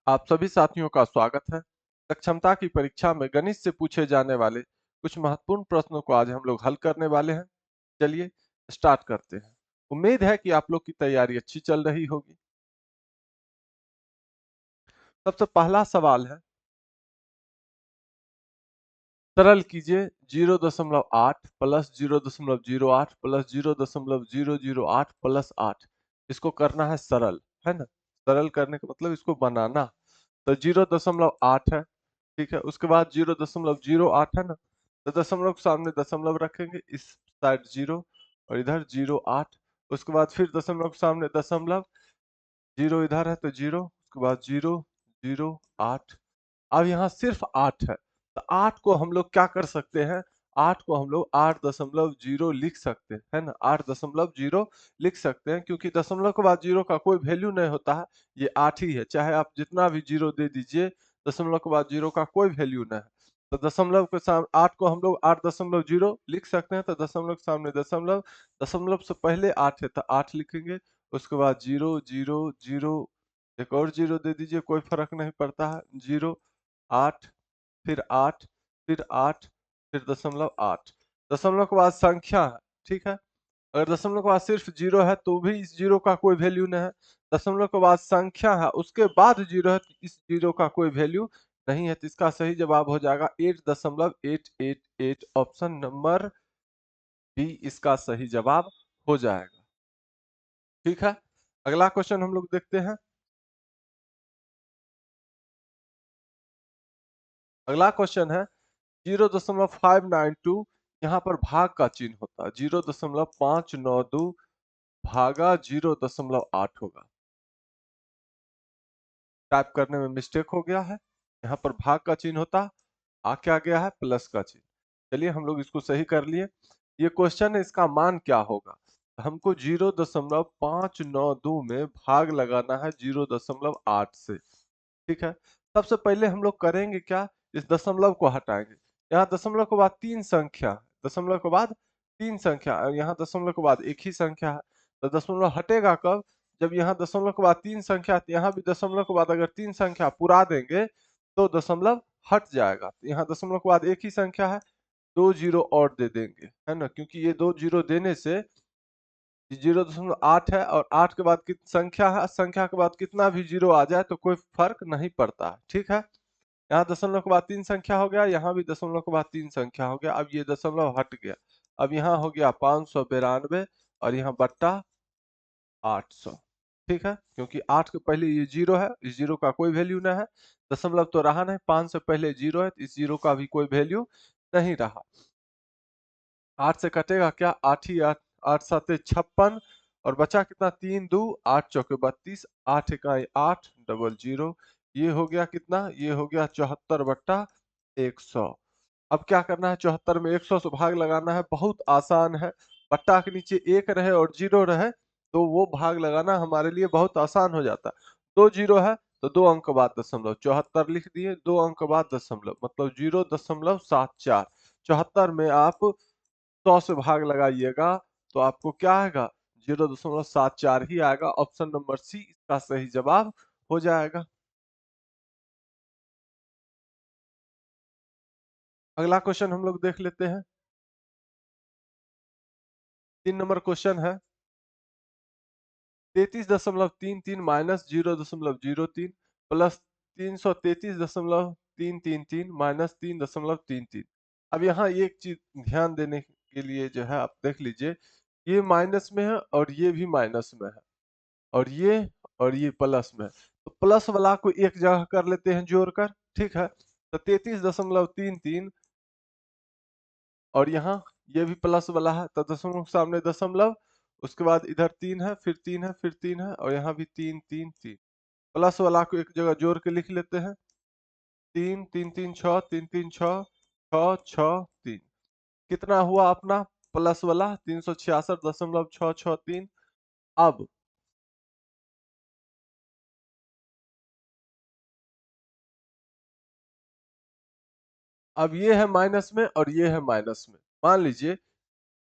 आप सभी साथियों का स्वागत है। सक्षमता की परीक्षा में गणित से पूछे जाने वाले कुछ महत्वपूर्ण प्रश्नों को आज हम लोग हल करने वाले हैं। चलिए स्टार्ट करते हैं। उम्मीद है कि आप लोग की तैयारी अच्छी चल रही होगी। सबसे पहला सवाल है, सरल कीजिए 0.8 प्लस 0.08 प्लस 0.008 प्लस 8। इसको करना है सरल, है ना। सरल करने का मतलब इसको बनाना। तो 0.8 है, ठीक है। उसके बाद 0.08 है ना, तो दशमलव के सामने दशमलव रखेंगे, इस साइड 0 और इधर 0.8। उसके बाद फिर दशमलव के सामने दशमलव, 0 इधर है तो 0, उसके बाद 0 0 8। अब यहाँ सिर्फ 8 है, तो 8 को हम लोग क्या कर सकते हैं, 8 को हम लोग 8.0 लिख सकते हैं, है ना। 8.0 लिख सकते हैं, क्योंकि दशमलव के बाद 0 का कोई वैल्यू नहीं होता है। ये 8 ही है, चाहे आप जितना भी 0 दे दीजिए, दशमलव के बाद 0 का कोई वैल्यू नहीं है। तो दशमलव के सामने 8 को हम लोग 8.0 लिख सकते हैं, तो दशमलव के सामने दशमलव, दशमलव से पहले 8 है तो 8 लिखेंगे। उसके बाद 0 0 0, एक और 0 दे दीजिए, कोई फर्क नहीं पड़ता है। 0 8, फिर 8, फिर 8, फिर दशमलव 8। दशमलव के बाद संख्या है, ठीक है। अगर दशमलव के बाद सिर्फ 0 है तो भी इस 0 का कोई वैल्यू नहीं है। दशमलव के बाद संख्या है, उसके बाद 0 है तो इस 0 का कोई वैल्यू नहीं है। तो इसका सही जवाब हो जाएगा 8.888। ऑप्शन नंबर बी इसका सही जवाब हो जाएगा, ठीक है। अगला क्वेश्चन हम लोग देखते हैं। अगला क्वेश्चन है 0.592, यहाँ पर भाग का चिन्ह होता है। 0.592 भागा 0.8 होगा। टाइप करने में मिस्टेक हो गया है, यहाँ पर भाग का चिन्ह होता, आ क्या गया है, प्लस का चिन्ह। चलिए हम लोग इसको सही कर लिए। ये क्वेश्चन है, इसका मान क्या होगा। हमको 0.592 में भाग लगाना है 0.8 से, ठीक है। सबसे पहले हम लोग करेंगे क्या, इस दशमलव को हटाएंगे। यहाँ दशमलव के बाद 3 संख्या है, दशमलव के बाद 3 संख्या और यहाँ दशमलव के बाद एक ही संख्या है। तो दशमलव हटेगा कब, जब यहाँ दशमलव के बाद 3 संख्या है, तो यहाँ भी दशमलव के बाद अगर 3 संख्या पुरा देंगे तो दशमलव हट जाएगा। तो यहाँ दशमलव के बाद एक ही संख्या है, 2 जीरो और दे देंगे, है ना। क्योंकि ये 2 जीरो देने से 0.8 है और 8 के बाद कितनी संख्या है, संख्या के बाद कितना भी जीरो आ जाए तो कोई फर्क नहीं पड़ता है, ठीक है। यहाँ दशमलव के बाद 3 संख्या हो गया, यहाँ भी दशमलव के बाद 3 संख्या हो गया। अब ये दशमलव हट गया, अब यहाँ हो गया 592 और यहाँ बट्टा 800, ठीक है। क्योंकि 8 के पहले ये 0 है, इस 0 का कोई वैल्यू नहीं है। दशमलव तो रहा नहीं, 5 से पहले 0 है तो इस 0 का भी कोई वैल्यू नहीं रहा। 8 से कटेगा क्या, 8 ही 8, 8 साते 56 और बचा कितना, 3 2 8 चौके 32, 8 इकाई 8 डबल 0। ये हो गया कितना, ये हो गया 74 बट्टा 100। अब क्या करना है, 74 में 100 से भाग लगाना है, बहुत आसान है। बट्टा के नीचे 1 रहे और 0 रहे तो वो भाग लगाना हमारे लिए बहुत आसान हो जाता है। 2 0 है तो 2 अंक बाद दशमलव, 74 लिख दिए, 2 अंक बाद दशमलव, मतलब 0.74। 74 में आप 100 से भाग लगाइएगा तो आपको क्या आएगा, 0.74 ही आएगा। ऑप्शन नंबर सी इसका सही जवाब हो जाएगा। अगला क्वेश्चन हम लोग देख लेते हैं। 3 नंबर क्वेश्चन है, 33.33 माइनस 0.03 प्लस 333.333 माइनस 3.33। अब यहाँ एक चीज ध्यान देने के लिए जो है, आप देख लीजिए, ये माइनस में है और ये भी माइनस में है और ये प्लस में है। तो प्लस वाला को एक जगह कर लेते हैं जोड़कर, ठीक है। तो 33.33 और यहाँ ये भी प्लस वाला है तो दशमलव के सामने दशमलव, उसके बाद इधर 3 है, फिर 3 है, फिर 3 है और यहाँ भी 3 3 3। प्लस वाला को एक जगह जोड़ के लिख लेते हैं, 3 3 3 6 3 3 6 6 6 3। कितना हुआ अपना प्लस वाला, 366.663। अब ये है माइनस में और ये है माइनस में। मान लीजिए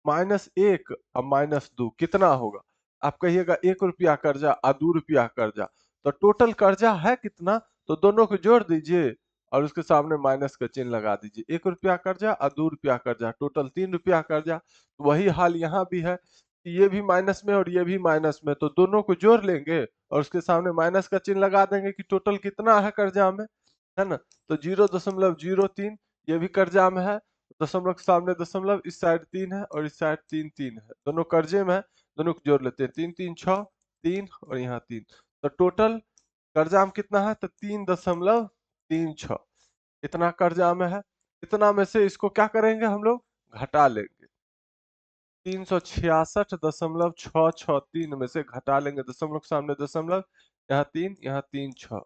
-1 और -2 कितना होगा, आप कहिएगा 1 रुपया कर्जा और 2 रुपया कर्जा, तो टोटल कर्जा है कितना, तो दोनों को जोड़ दीजिए और उसके सामने माइनस का चिन्ह लगा दीजिए। 1 रुपया कर्जा और 2 रुपया कर्जा, टोटल 3 रुपया कर्जा। तो वही हाल यहाँ भी है कि ये भी माइनस में और ये भी माइनस में, तो दोनों को जोड़ लेंगे और उसके सामने माइनस का चिन्ह लगा देंगे कि टोटल कितना है कर्जा में, है ना। तो 0.03 ये भी कर्जा में है, दशमलव के सामने दशमलव, इस साइड 3 है और इस साइड 3 है, दोनों कर्जे में है। दोनों को जोड़ लेते हैं, 3 3 6 3 और यहाँ 3, तो टोटल कर्जा में कितना है, तो 3.36 इतना कर्जा में है। इतना में से इसको क्या करेंगे हम लोग, घटा लेंगे। 366.663 में से घटा लेंगे, दशमलव के सामने दशमलव, यहाँ 3 यहाँ 3 6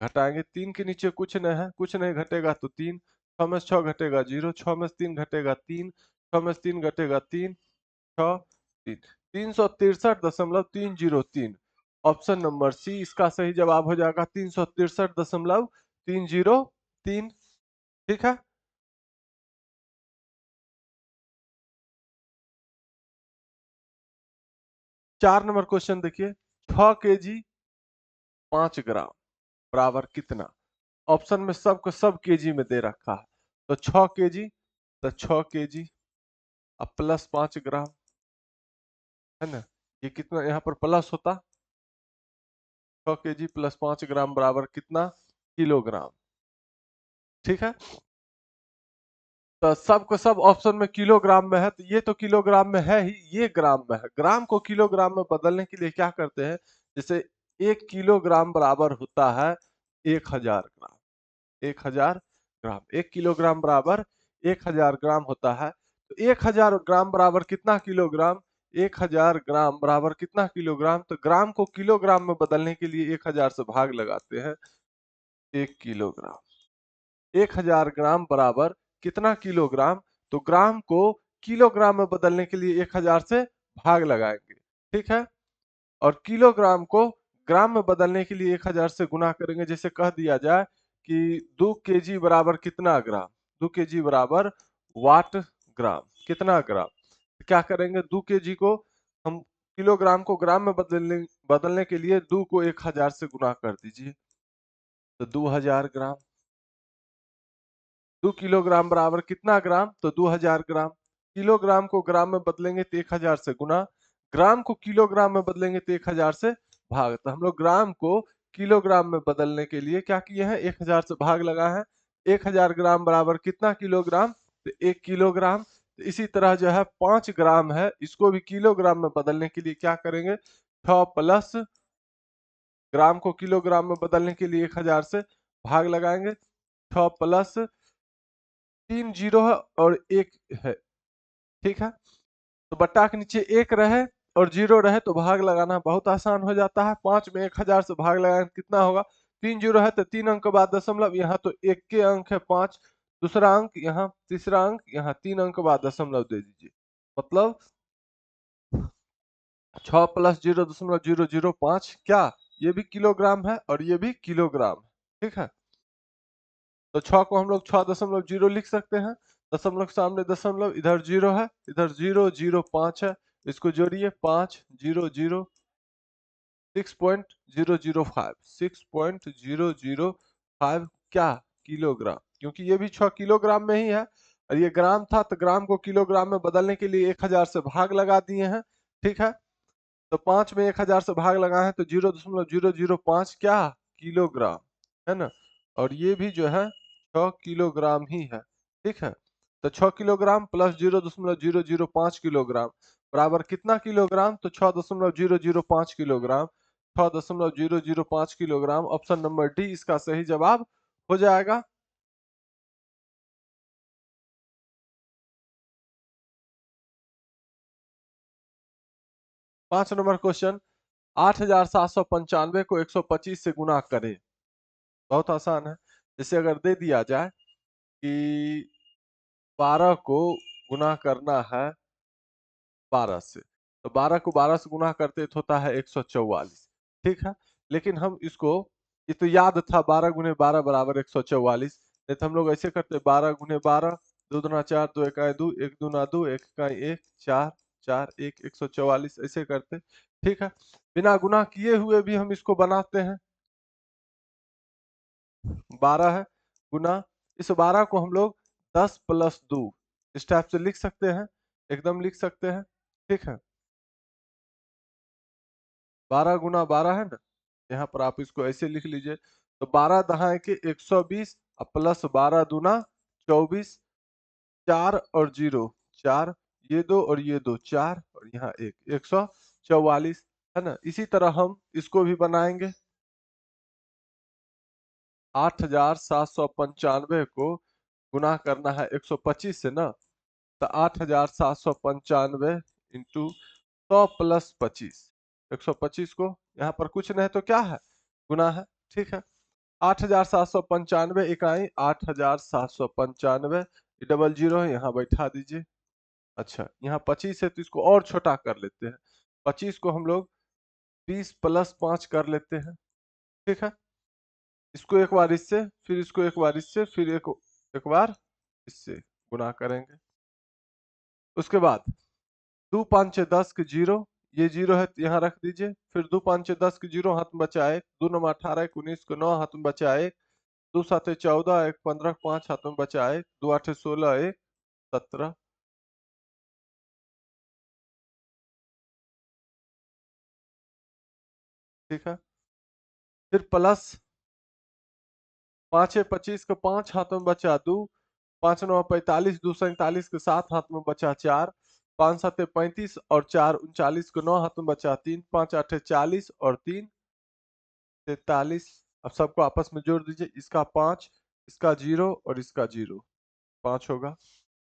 घटाएंगे। 3 के नीचे कुछ नहीं है, कुछ नहीं घटेगा तो 3, 6 में से 6 घटेगा 0, 6 में से 3 घटेगा 3, 6 में से 3 घटेगा 3, 6 3, 363.303। ऑप्शन नंबर सी इसका सही जवाब हो जाएगा, 363.303। ठीक है। 4 नंबर क्वेश्चन देखिए, 6 kg 5 ग्राम बराबर कितना। ऑप्शन में सबको सब केजी में दे रखा है, तो 6 kg, तो 6 kg अब प्लस 5 ग्राम, है ना। ये कितना यहाँ पर प्लस होता, 6 kg प्लस 5 ग्राम बराबर कितना, किलोग्राम। ठीक है। तो सबको सब ऑप्शन में किलोग्राम में है, तो ये तो किलोग्राम में है ही, ये ग्राम में है। ग्राम को किलोग्राम में बदलने के लिए क्या करते हैं, जैसे 1 किलोग्राम बराबर होता है 1000 ग्राम, 1000 ग्राम, 1 किलोग्राम बराबर 1000 ग्राम होता है। तो 1000 ग्राम बराबर कितना किलोग्राम, 1000 ग्राम बराबर कितना किलोग्राम, तो ग्राम को किलोग्राम में बदलने के लिए 1000 से भाग लगाते हैं, 1 किलोग्राम। 1000 ग्राम बराबर कितना किलोग्राम, तो ग्राम को किलोग्राम में बदलने के लिए 1000 से भाग लगाएंगे। ठीक है। और किलोग्राम को ग्राम में बदलने के लिए 1000 से गुना करेंगे। जैसे कह दिया जाए कि 2 kg बराबर कितना ग्राम, 2 kg बराबर वाट ग्राम, कितना ग्राम। तो क्या करेंगे, 2 kg को हम किलोग्राम को ग्राम में बदलने के लिए 2 को 1000 से गुना कर दीजिए, तो 2000 ग्राम। 2 किलोग्राम बराबर कितना ग्राम, तो 2000 ग्राम। किलोग्राम को ग्राम में बदलेंगे तो 1000 से गुना, ग्राम को किलोग्राम में बदलेंगे तो 1000 से भाग। तो हम लोग ग्राम को किलोग्राम में बदलने के लिए क्या किए हैं, 1000 से भाग लगा है। 1000 ग्राम बराबर कितना किलोग्राम, तो 1 किलोग्राम। तो इसी तरह जो है 5 ग्राम है, इसको भी किलोग्राम में बदलने के लिए क्या करेंगे, 6 प्लस, ग्राम को किलोग्राम में बदलने के लिए 1000 से भाग लगाएंगे, 6 प्लस 3 जीरो है और 1 है। ठीक है। तो बट्टा के नीचे 1 रहे और 0 रहे तो भाग लगाना बहुत आसान हो जाता है। 5 में 1000 से भाग लगाएंगे कितना होगा, 3 जीरो है तो 3 अंक के बाद दशमलव, यहाँ तो 1 के अंक है 5, दूसरा अंक यहाँ, तीसरा अंक यहाँ, 3 अंक के बाद दशमलव दे दीजिए। मतलब 6 प्लस 0.005 क्या, ये भी किलोग्राम है और ये भी किलोग्राम है। ठीक है। तो 6 को हम लोग 6.0 लिख सकते हैं, दशमलव के सामने दशमलव, इधर 0 है, इधर 0.05 है, इसको जोड़िए 5.00 6.005 6.005 क्या, किलोग्राम, क्योंकि ये भी 6 किलोग्राम में ही है और ये ग्राम था, तो ग्राम को किलोग्राम में बदलने के लिए 1000 से भाग लगा दिए हैं। ठीक है। तो 5 में 1000 से भाग लगा है तो 0.005 क्या, किलोग्राम, है ना। और ये भी जो है 6 किलोग्राम ही है। ठीक है। तो 6 किलोग्राम प्लस 0.005 किलोग्राम बराबर कितना किलोग्राम, तो 6.005 kilogram, 6.005 kilogram. Option number D इसका सही जवाब हो जाएगा। 5 नंबर क्वेश्चन, 8795 को 125 से गुना करें। बहुत आसान है। जैसे अगर दे दिया जाए कि 12 को गुना करना है 12 से, तो 12 को 12 से गुना करते तो होता है 144। ठीक है। लेकिन हम इसको, ये तो याद था 12 गुने 12 बराबर 144, नहीं तो हम लोग ऐसे करते 12 गुने 12, 2 दूना 4, 2 इकाई 2, 1 दूना 2, 1 इकाई 1, 4 4 1 144 ऐसे करते। ठीक है। बिना गुना किए हुए भी हम इसको बनाते हैं। 12 है, गुना इस 12 को हम लोग 10 प्लस 2 इस टाइप से लिख सकते हैं, एकदम लिख सकते हैं। ठीक है, 12 गुना 12 है ना, यहाँ पर आप इसको ऐसे लिख लीजिए। तो 12 दहाई के 120 और प्लस 12 दूना 24, 4 और 0 4, ये दो और ये दो 4 और यहाँ एक 144 है ना। इसी तरह हम इसको भी बनाएंगे। 8795 को गुना करना है 125 से ना, तो 8795 इंटू 100 प्लस 25, 125 को यहाँ पर कुछ नहीं तो क्या है, गुना है। ठीक है, 8795 इकाई 8795, डबल जीरो है यहाँ बैठा दीजिए। अच्छा, यहाँ 25 है तो इसको और छोटा कर लेते हैं। 25 को हम लोग 20 प्लस 5 कर लेते हैं। ठीक है, इसको एक बार इससे, फिर इसको एक बार इससे, फिर एक बार इससे गुना करेंगे। उसके बाद 2 5 6 10 के जीरो, ये जीरो है तो यहाँ रख दीजिए। फिर 2 5 6 10 के जीरो हाथ में बचा एक, 2 9 18 1 19 को 9 हाथ में बचा एक, 2 7 14 1 15 5 हाथ में बचा एक, 2 8 16 1 17। ठीक है, फिर प्लस 5 6 25 के 5 हाथ में बचा 2, 5 9 45, 2 47 के 7 हाथ में बचा 4, 5 7 35 और 4 39 को 9 हाथ में बचा 3, 5 8 40 और 3 43। अब सबको आपस में जोड़ दीजिए, इसका 5, इसका 0 और इसका 0, 5 होगा।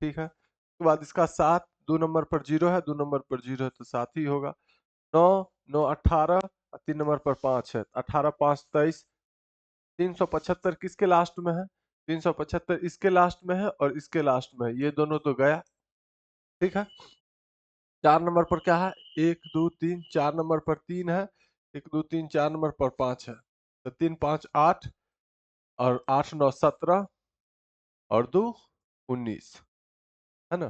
ठीक है, उसके बाद इसका 7, 2 नंबर पर 0 है, 2 नंबर पर 0 है तो 7 ही होगा। 9 9 18 और 3 नंबर पर 5 है, 18 5 23। 375 किसके लास्ट में है, 375 इसके लास्ट में है और इसके लास्ट में है, ये दोनों तो गया। ठीक है, 4 नंबर पर क्या है, 1 2 3, 4 नंबर पर 3 है, 1 2 3 4 नंबर पर 5 है, तो 3 5 8 और 8 9 17 और 2 19 है ना।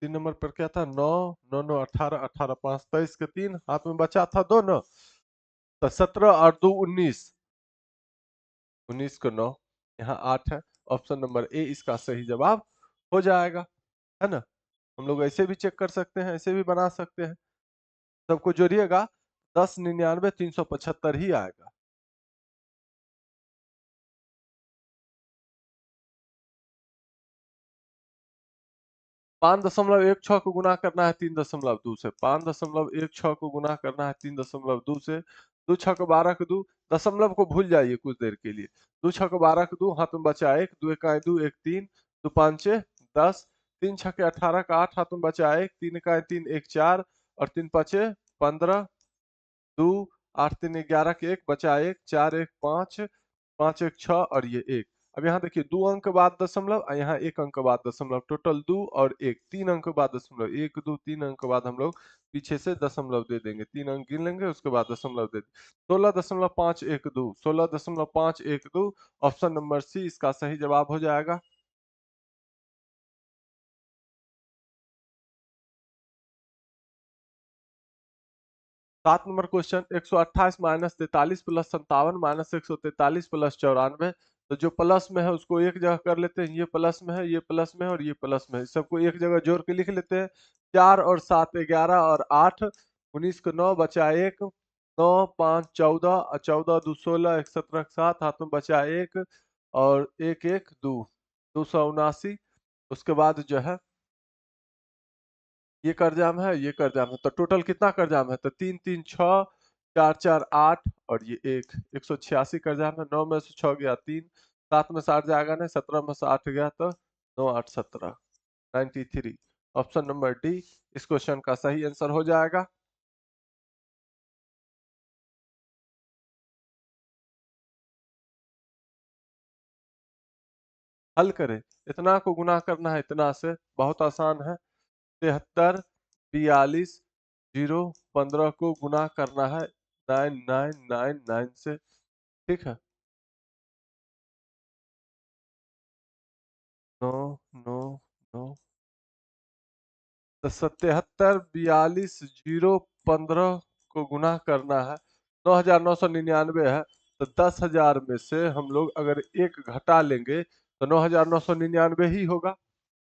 3 नंबर पर क्या था, 9 9 9 18, 18 5 23 के 3 हाथ में बचा था 2 ना, तो 17 और 2 19, 19 को 9, यहाँ 8 है। ऑप्शन नंबर ए इसका सही जवाब हो जाएगा, है ना। हम लोग ऐसे भी चेक कर सकते हैं, ऐसे भी बना सकते हैं। सबको जोड़िएगा, 10 99 375 ही आएगा। 5.16 को गुना करना है 3.2 से, 5.16 को गुना करना है 3.2 से। 2 6 को 12 को 2, दशमलव को भूल जाइए कुछ देर के लिए। 2 6 को 12 को 2 हाथ में बचा एक, 2 इकाई 2 1 3, 2 5 10, 3 6 के 18 का 8 हाथ में बचा एक, 3 इकाई 3 1 4 और 3 5 15, 2 8 3 11 के एक बचा एक, 4 1 5, 5 1 6 और ये एक। अब यहाँ देखिए 2 अंक के बाद दशमलव और यहाँ 1 अंक के बाद दशमलव, टोटल 2 और 1, 3 अंक के बाद दशमलव, 1 2 3 अंक के बाद हम लोग पीछे से दशमलव दे देंगे, 3 अंक गिन लेंगे उसके बाद दशमलव दे देंगे। 16.512, 16.512, ऑप्शन नंबर सी इसका सही जवाब हो जाएगा। 7 number question, 128 minus 43 plus 57 minus 143 plus 94। तो जो प्लस में है उसको एक जगह कर लेते हैं, ये प्लस में है, ये प्लस में है और ये प्लस में है, सबको एक जगह जोड़ के लिख लेते हैं। 4 और 7 11 और 8 19 को 9 बचा एक, 9 5 14 और 14 2 16, 1 17 7 हाथ में बचा एक और 1 1 2, 279। उसके बाद जो है ये कर जाम है, ये कर जाम है, तो टोटल कितना कर जाम है, तो 3 3 6, 4 4 8 और ये एक, 186 कर जाम है। 9 में से 6 गया 3, 7 में से 8 जाएगा नहीं, 17 में से 8 गया तो 9 8 17, 93। ऑप्शन नंबर डी इस क्वेश्चन का सही आंसर हो जाएगा। हल करें, इतना को गुना करना है इतना से, बहुत आसान है। 73 42 0 15 को गुना करना है 9999 से। ठीक है, 9 9 9, तो 77 42 0 15 को गुना करना है 9,999 है, तो 10,000 में से हम लोग अगर एक घटा लेंगे तो 9,999 ही होगा,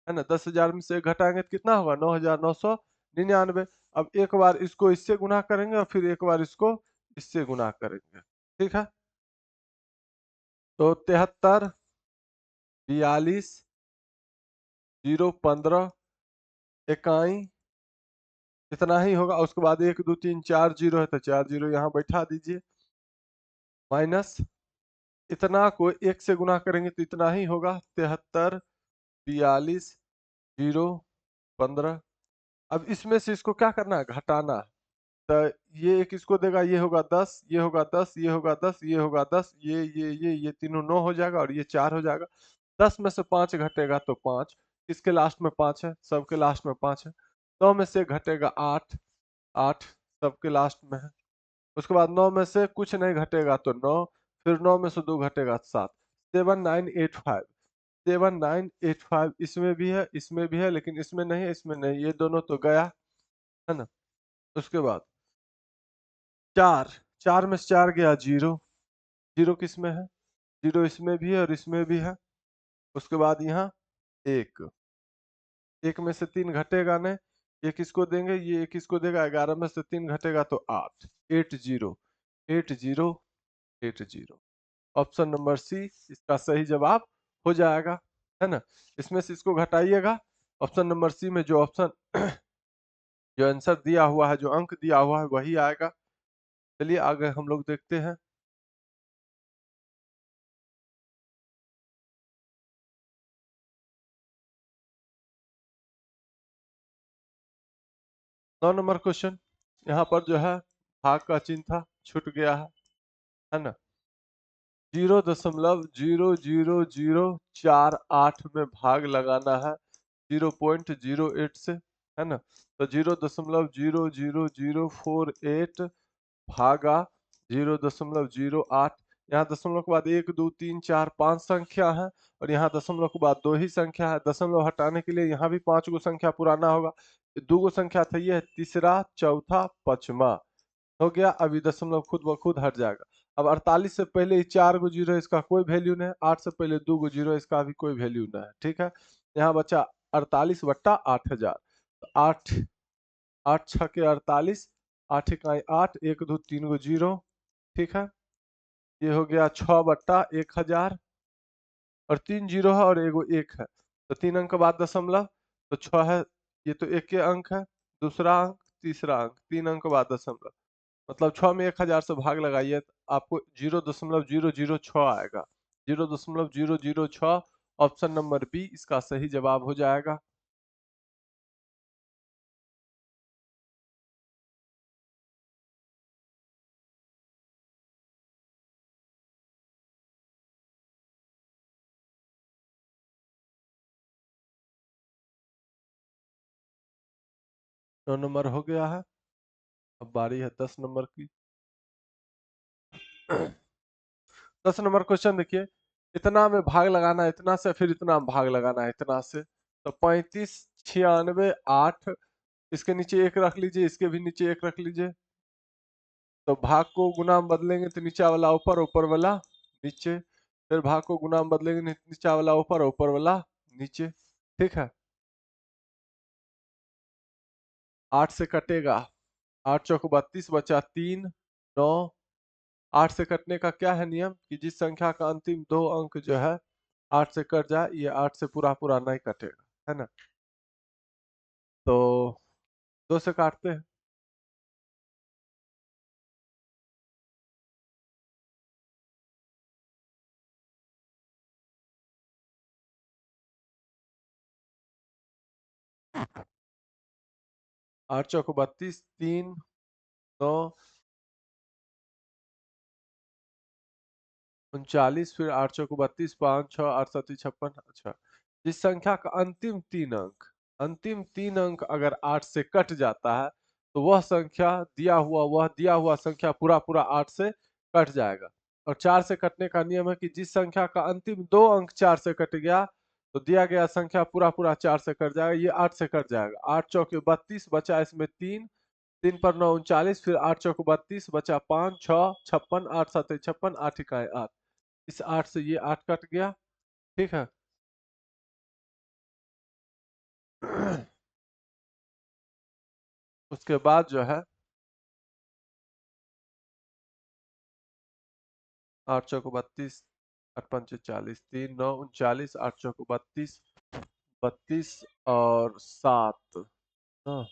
है ना। 10,000 में से एक घटाएंगे तो कितना होगा? 9,999। अब एक बार इसको इससे गुना करेंगे और फिर एक बार इसको इससे गुना करेंगे, ठीक है। तो 73, 42, 0, 15, 21, इतना ही होगा। उसके बाद 1, 2, 3, 4 जीरो है तो 4 जीरो यहाँ बैठा दीजिए, माइनस इतना को एक से गुना करेंगे तो इतना ही होगा। 73, 42, 0, 15। अब इसमें से इसको क्या करना है? घटाना है। तो ये एक इसको देगा, ये होगा 10, ये होगा 10, ये होगा 10, ये होगा 10, ये तीनों 9 हो जाएगा और ये 4 हो जाएगा। 10 में से 5 घटेगा तो 5, इसके लास्ट में 5 है, सबके लास्ट में 5 है। 9 में से घटेगा 8, 8 सबके लास्ट में है। उसके बाद 9 में से कुछ नहीं घटेगा तो 9, फिर 9 में से 2 घटेगा 7। 7985, 7985 इसमें भी है, इसमें भी है, लेकिन इसमें नहीं है, इसमें नहीं, ये दोनों तो गया, है ना। उसके बाद 4, 4 में से 4 गया 0, 0 किस में है? 0 इसमें भी है और इसमें भी है। उसके बाद यहाँ 1, 1 में से 3 घटेगा नहीं, ये किसको देंगे? ये किसको देगा? 11 में से 3 घटेगा तो 8, 80, 80, 80। ऑप्शन नंबर सी इसका सही जवाब हो जाएगा, है ना। इसमें से इसको घटाइएगा, ऑप्शन नंबर सी में जो ऑप्शन जो आंसर दिया हुआ है, जो अंक दिया हुआ है वही आएगा। चलिए आगे हम लोग देखते हैं। 9 नंबर क्वेश्चन, यहाँ पर जो है भाग का चिन्ह था, छूट गया है ना। 0,00048 में भाग लगाना है 0.08 से, है ना। तो 0,00048 भागा 0,08। यहाँ दशमलव के बाद 1, 2, 3, 4, 5 संख्या है और यहाँ दशमलव के बाद 2 ही संख्या है। दशमलव हटाने के लिए यहाँ भी 5 गो संख्या पुराना होगा। 2 गो संख्या था, ये है तीसरा, चौथा, पांचवा हो गया। अभी दशमलव खुद ब खुद हट जाएगा। अब 48 से पहले ही 4 गो जीरो है, इसका कोई वैल्यू नहीं है। 8 से पहले 2 गो जीरो है, इसका भी कोई वैल्यू नहीं है, ठीक है। यहाँ बचा 48/8000। 8, 8 6 के 48, 8 1 8, 1 2 3 गो जीरो, ठीक है। ये हो गया 6/1000 और 3 जीरो है और एगो 1 है, तो 3 अंक के बाद दशमलव, तो 6 है। ये तो एक के अंक है, दूसरा अंक, तीसरा अंक, 3 अंक के बाद दशमलव, मतलब 6 में 1000 से भाग लगाइए तो आपको 0,006 आएगा। 0,006, ऑप्शन नंबर बी इसका सही जवाब हो जाएगा। नौ नंबर हो गया है, अब बारी है 10 नंबर की। 10 नंबर क्वेश्चन देखिए, इतना में भाग लगाना है इतना से, फिर इतना में भाग लगाना है इतना से। तो 35, 96, 8, इसके नीचे एक रख लीजिए, इसके भी नीचे एक रख लीजिए। तो भाग को गुना में बदलेंगे तो नीचा वाला ऊपर, ऊपर वाला नीचे। फिर भाग को गुना में बदलेंगे, नीचा वाला ऊपर, ऊपर वाला नीचे, ठीक है। 8 से कटेगा, 8 चौक 32, बचा 3, 9। 8 से कटने का क्या है नियम कि जिस संख्या का अंतिम 2 अंक जो है 8 से कट जाए, ये 8 से पूरा पूरा नहीं कटेगा, है ना। तो 2 से काटते हैं। 8 चौक 32, 3, 9, 39, फिर 8 चौक 32, 5, 6, 8 7 56। अच्छा, जिस संख्या का अंतिम तीन अंक अगर 8 से कट जाता है तो वह संख्या दिया हुआ संख्या पूरा पूरा 8 से कट जाएगा। और 4 से कटने का नियम है कि जिस संख्या का अंतिम 2 अंक 4 से कट गया तो दिया गया संख्या पूरा पूरा 4 से कट जाएगा, ये 8 से कट जाएगा। 8 चौके 32, बचा इसमें 3, 3 पर 9 39, फिर 8 चौक 32, बचा 5 6 56, 8 7 56, 8 इकाई 8। इस 8 से ये 8 कट गया। ठीक है। उसके बाद जो है 8 चौक 32, 8 पंचे 40, 3 9 39, 8 चौक 32, 32 और 7। हाँ,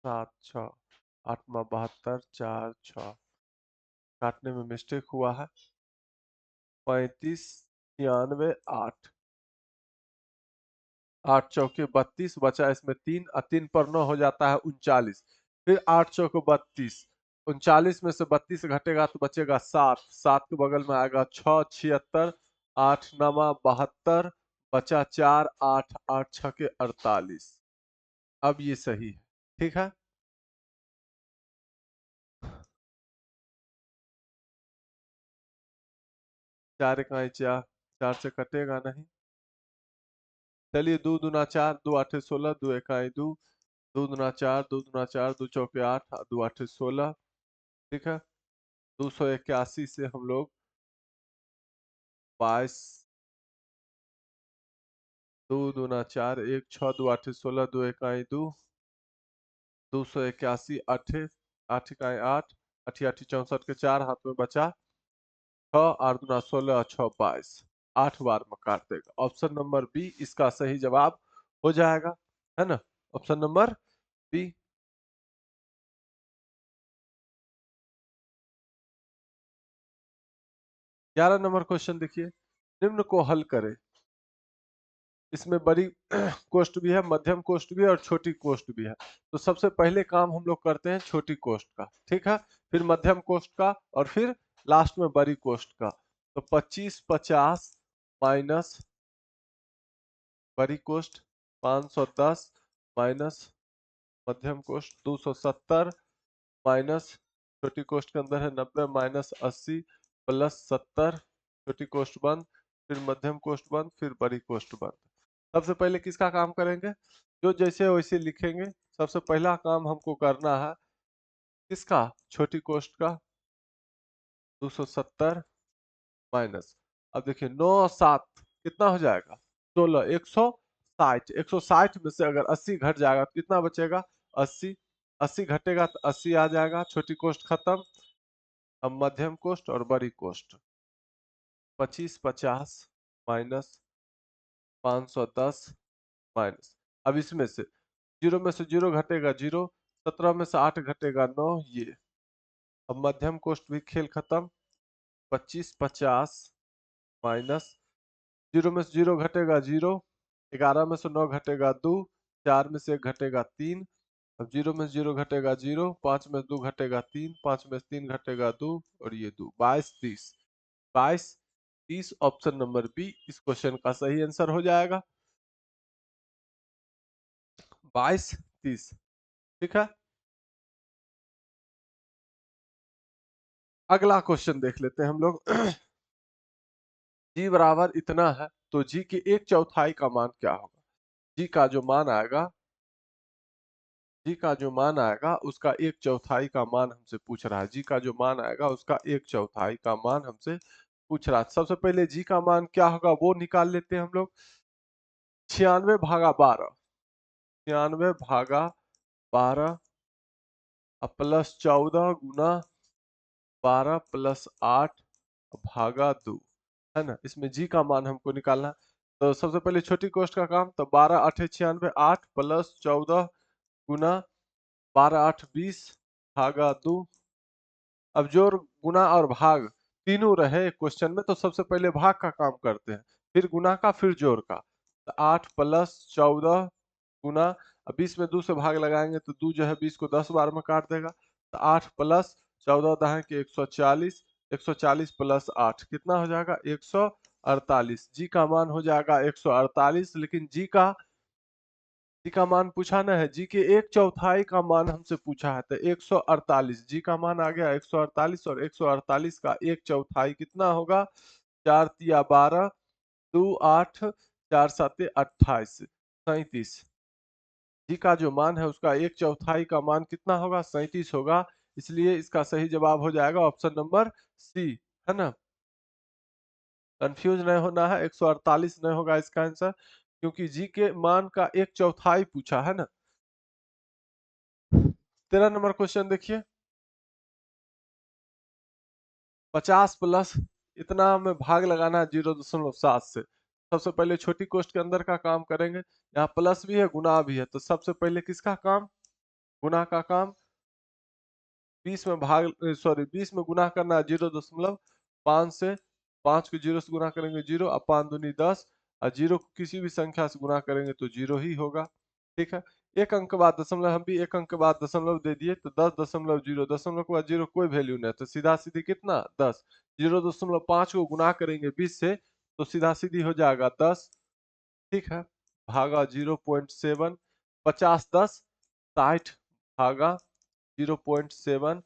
7 6 8 में 72, 4 6 काटने में मिस्टेक हुआ है। 35 96 8, 8 चौके 32, बचा इसमें 3 और 3 पर 9 हो जाता है 39। फिर 8 चौके 32, 39 में से 32 घटेगा तो बचेगा 7, 7 के बगल में आएगा 6 76, 8 नमा 72, बचा 4 8, 8 6 के 48। अब ये सही है। ठीक है। 4 इकाई 4, 4 से कटेगा नहीं। चलिए 2 दूना 4, 2 आठे 16, 2 इकाई 2, 2 दूना 4, 2 दूना 4, 2 चौके 8, 2 आठे 16। ठीक है। 281 से हम लोग 22, 2 दूना 4, 1 6, 2 आठे 16, 2 इकाई 2, 281 आठे 8 इकाई 8, अठी अठी 64 के 4 हाथ में बचा 6, 8 दूना 16 और 6 22, 8 बार में काट देगा। ऑप्शन नंबर बी इसका सही जवाब हो जाएगा, है ना। Option number B. 11 number question देखिए, निम्न को हल करें। इसमें बड़ी कोष्ट भी है, मध्यम कोष्ट भी है और छोटी कोष्ट भी है। तो सबसे पहले काम हम लोग करते हैं छोटी कोष्ट का। ठीक है। फिर मध्यम कोष्ट का और फिर लास्ट में बड़ी कोष्ट का। तो 25 50 माइनस बड़ी कोष्ट, 510 माइनस मध्यम कोष्ट, 270 माइनस छोटी कोष्ट के अंदर है 90 माइनस 80 प्लस 70, छोटी कोष्ट बंद, फिर मध्यम कोष्ट बंद, फिर बड़ी कोष्ट बंद। सबसे पहले किसका काम करेंगे, जो जैसे वैसे लिखेंगे। सबसे पहला काम हमको करना है किसका, छोटी कोष्ट का। 270 माइनस, अब देखिए 9 और 7 कितना हो जाएगा, 16, 160। 160 में से अगर 80 घट जाएगा तो कितना बचेगा, 80। 80 घटेगा तो 80 आ जाएगा, छोटी कोष्ट खत्म। अब मध्यम कोष्ट और बड़ी कोष्ट। 25 50 माइनस 510 माइनस, अब इसमें से जीरो में से जीरो घटेगा जीरो, 17 में से 8 घटेगा 9 ये। अब मध्यम कोष्ट भी खेल खत्म। 25 50 माइनस, जीरो में से जीरो घटेगा जीरो, 11 में से 9 घटेगा 2, 4 में से 1 घटेगा 3। अब जीरो में से जीरो घटेगा जीरो, 5 में से 2 घटेगा 3, 5 में से 3 घटेगा 2 और ये 2, 22 30। 22 30 ऑप्शन नंबर बी इस क्वेश्चन का सही आंसर हो जाएगा। 22 30। ठीक है। अगला क्वेश्चन देख लेते हैं हम लोग। जी बराबर इतना है तो जी की एक चौथाई का मान क्या होगा। जी का जो मान आएगा, जी का जो मान आएगा उसका एक चौथाई का मान हमसे पूछ रहा है। जी का जो मान आएगा उसका एक चौथाई का मान हमसे पूछ रहा है। सबसे पहले जी का मान क्या होगा वो निकाल लेते हैं हम लोग। 96 भागा 12, 96 भागा 12 प्लस 14 गुना 12 प्लस 8 भागा 2, है ना। इसमें जी का मान हमको निकालना है। तो सबसे पहले छोटी कोष्ट का काम, तो 12 8 96, 8 प्लस 14 गुना 12 8 20 भागा 2। अब जोड़ गुना और भाग तीनों रहे क्वेश्चन में, तो सबसे पहले भाग का काम करते हैं, फिर गुना का, फिर जोड़ का। तो 8 प्लस 14 गुना, अब 20 में 2 से भाग लगाएंगे तो 2 जो है 20 को 10 बार में काट देगा। तो 8 प्लस 14 दहाई के 140, 140 प्लस 8 कितना हो जाएगा 148। जी का मान हो जाएगा 148। लेकिन जी का मान पूछा ना है, जी के एक चौथाई का मान हमसे पूछा है। तो 148, जी का मान आ गया 148 और 148 का एक चौथाई कितना होगा 4 तिया 12, 2 8, 4 7 28, 37। जी का जो मान है उसका 1/4 का मान कितना होगा? 37 होगा। इसलिए इसका सही जवाब हो जाएगा ऑप्शन नंबर सी, है ना? कंफ्यूज नहीं होना है, 148 नहीं होगा इसका आंसर, क्योंकि जी के मान का 1/4 पूछा है ना। 13 नंबर क्वेश्चन देखिए। 50 प्लस इतना में भाग लगाना है 0.7 से। सबसे पहले छोटी कोष्ठ के अंदर का काम करेंगे। यहाँ प्लस भी है, गुना भी है, तो सबसे पहले किसका काम? गुना का काम। 20 में 20 में गुना करना है 0.5 से। 5 को 0 से गुना करेंगे 0, और 5 दूनी 10, और 0 को किसी भी संख्या से गुना करेंगे तो 0 ही होगा। ठीक है, एक अंक के बाद दशमलव, हम भी एक अंक के बाद दशमलव दे दिए, तो 10.0, दशमलव के बाद 0 कोई वैल्यू नहीं, तो सीधा सीधी कितना? 10। 0.5 को गुना करेंगे 20 से, तो सीधा सीधी हो जाएगा 10। ठीक है, भागा 0.7, 50 10, 60 भागा 0.7,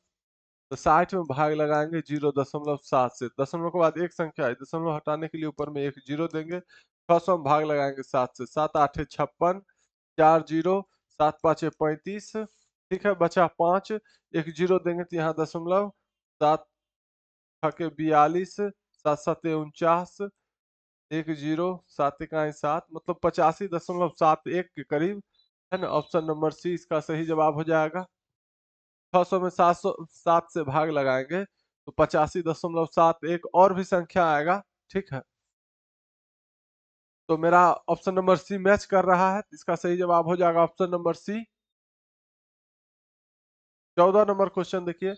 तो 60 में भाग लगाएंगे 0.7 से। दशमलव के बाद एक संख्या है, दशमलव हटाने के लिए ऊपर में एक 0 देंगे। 600 में भाग लगाएंगे 7 से। 7 8 56, 4 0, 7 5 35। ठीक है, बचा 5, एक 0 देंगे तो यहाँ दशमलव। 7 छके 42, 7 7 49, एक 0, 7 इकाई 7, मतलब 85.71 के करीब, है ना। ऑप्शन नंबर सी इसका सही जवाब हो जाएगा। 600 में 7 से भाग लगाएंगे तो 85.71 और भी संख्या आएगा। ठीक है, तो मेरा ऑप्शन नंबर सी मैच कर रहा है, इसका सही जवाब हो जाएगा option number C. 14 number question देखिए।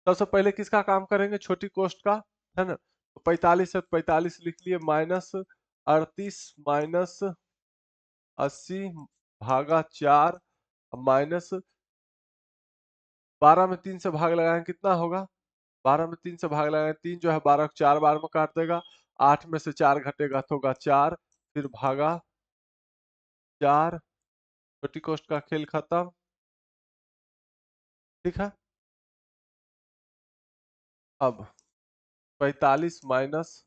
सबसे पहले किसका काम करेंगे? छोटी कोष्ठ का, है ना। तो 45 है, 45 लिख लिए, माइनस 38 माइनस 80 भागा 4, माइनस 12 में 3 से भाग लगाएं कितना होगा? 12 में 3 से भाग लगाएं, 3 जो है 12 को 4 बार में काट देगा। 8 में से 4 घटेगा तो होगा 4, फिर भागा 4, छोटी कोष्ठ का खेल खत्म। ठीक है, अब 45 माइनस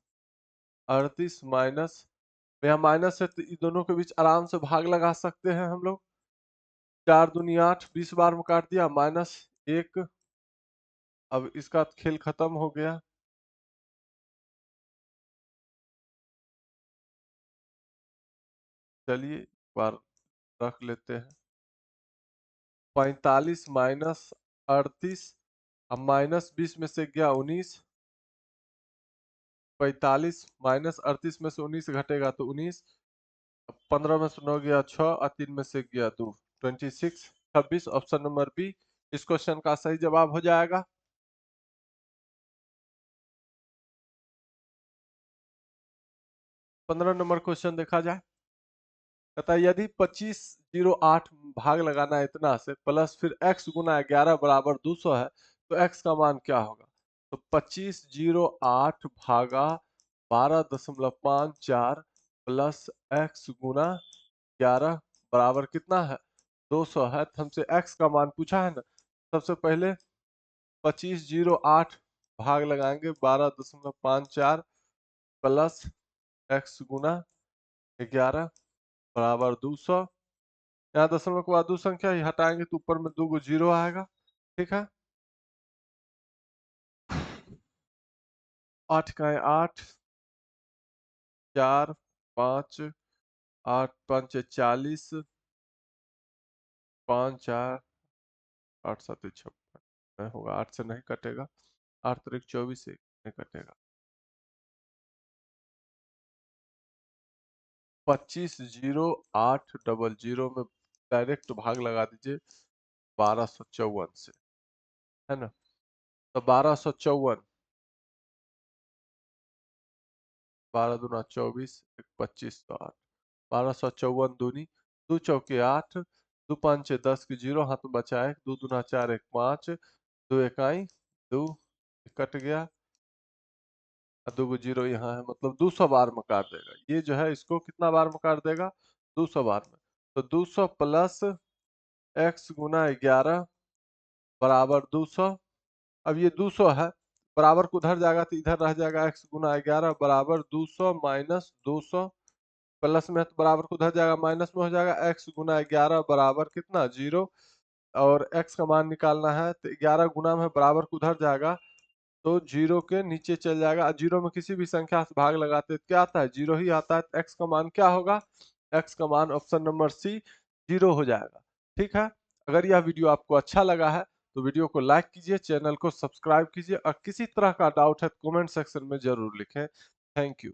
38 माइनस, यहाँ माइनस है तो इन दोनों के बीच आराम से भाग लगा सकते हैं हम लोग। 4 दूनी 8, 20 बार में काट दिया, माइनस 1। अब इसका खेल खत्म हो गया। चलिए एक बार रख लेते हैं। 45 माइनस 38, अब माइनस 20 में से गया 19। 45 माइनस 38 में से 19 घटेगा तो 19। 15 में से 9 गया 6, और 3 में से गया 2, 26, 26। ऑप्शन नंबर बी इस क्वेश्चन का सही जवाब हो जाएगा। 15 नंबर क्वेश्चन देखा जाए। कहता है यदि 2508 भाग लगाना है इतना से, प्लस फिर x गुना 11 बराबर 200 है, तो x का मान क्या होगा? तो 2508 भागा 12.54 प्लस x गुना 11 बराबर कितना है? 200 है, तो हमसे x का मान पूछा है ना। सबसे पहले 2508 भाग लगाएंगे 12.54 प्लस x गुना 11 बराबर 200। यहाँ दशमलव के बाद दो संख्या ही हटाएंगे तो ऊपर में 2 गो 0 आएगा। ठीक है, 8 का है 8, 4 5, 8 5 40, 5 4 8 7 56 नहीं होगा, 8 से नहीं कटेगा। 8 तारीख 24 से नहीं कटेगा। 250800 में डायरेक्ट भाग लगा दीजिए 1254 से, है ना। तो 1254, 12 दूना 24, 25 तो 8, 1254 दूनी, 2 चौके 8, 2 5 10 की 0 हाथ में बचा है, 2 दूना 4 1 5, 2 इकाई 2, कट गया, और 2 को 0 यहाँ है, मतलब 200 बार में काट देगा। ये जो है इसको कितना बार में काट देगा? 200 बार में। तो 200 प्लस x गुना 11 बराबर 200, अब ये 200 है, बराबर को उधर जाएगा तो इधर रह जाएगा x गुना 11 बराबर 200 माइनस 200, प्लस में है तो बराबर को उधर जाएगा माइनस में हो जाएगा, x गुना 11 बराबर कितना 0, और x का मान निकालना है तो 11 गुना में बराबर को उधर जाएगा तो 0 के नीचे चल जाएगा। 0 में किसी भी संख्या से भाग लगाते हैं तो क्या आता है 0 ही आता है, तो x का मान क्या होगा, x का मान ऑप्शन नंबर सी 0 हो जाएगा। ठीक है, अगर यह वीडियो आपको अच्छा लगा है तो वीडियो को लाइक कीजिए, चैनल को सब्सक्राइब कीजिए, और किसी तरह का डाउट है तो कमेंट सेक्शन में जरूर लिखें। Thank you.